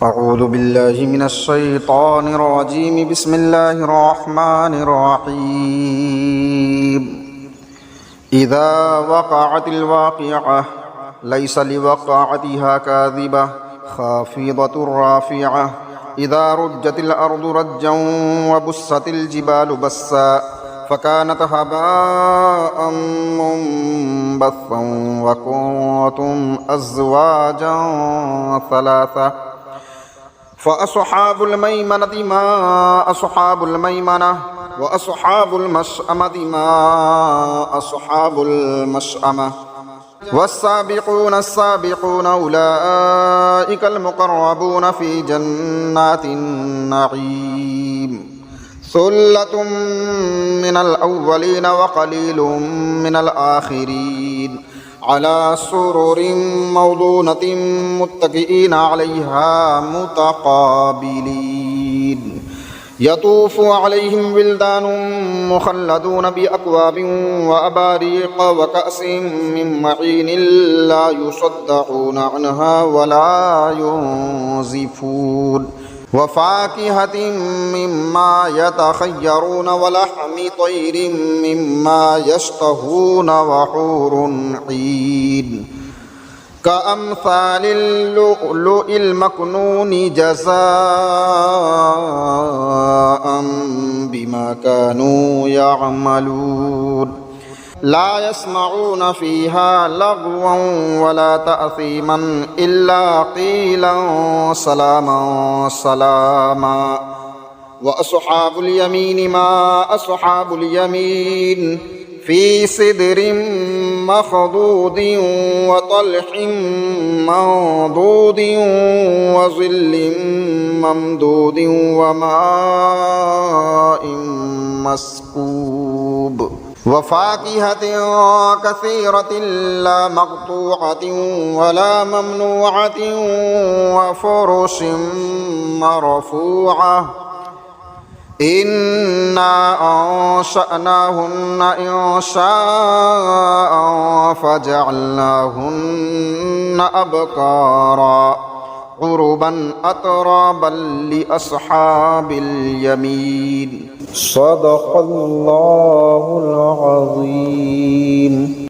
أعوذ بالله من الشيطان الرجيم بسم الله الرحمن الرحيم إذا وقعت الواقعة ليس لوقعتها كاذبة خافضة رافعة إذا رجت الأرض رجا وبست الجبال بسا فكانت هباء منبثا وكنتم أزواجا ثلاثة فأصحاب الميمنة ما أصحاب الميمنة وأصحاب المشأمة ما أصحاب المشأمة والسابقون السابقون أولئك المقربون في جنات النعيم ثلة من الأولين وقليل من الآخرين على سرر موضونة متكئين عليها متقابلين يطوف عليهم ولدان مخلدون بأكواب وأباريق وكأس من معين لا يصدعون عنها ولا ينزفون وفاكهة مما يتخيرون ولحم طير مما يشتهون وحور عين كأمثال اللؤلؤ المكنون جزاء بما كانوا يعملون لا يسمعون فيها لغوا ولا تأثيما إلا قيلا سلاما سلاما وأصحاب اليمين ما أصحاب اليمين في سدر مخضود وطلح منضود وظل ممدود وماء مسكوب وفاكهة كثيرة لا مقطوعة ولا ممنوعة وفرش مرفوعة إنا أنشأناهن إنشاء فجعلناهن أبكارا عربا أترابا لأصحاب اليمين صدق الله العظيم.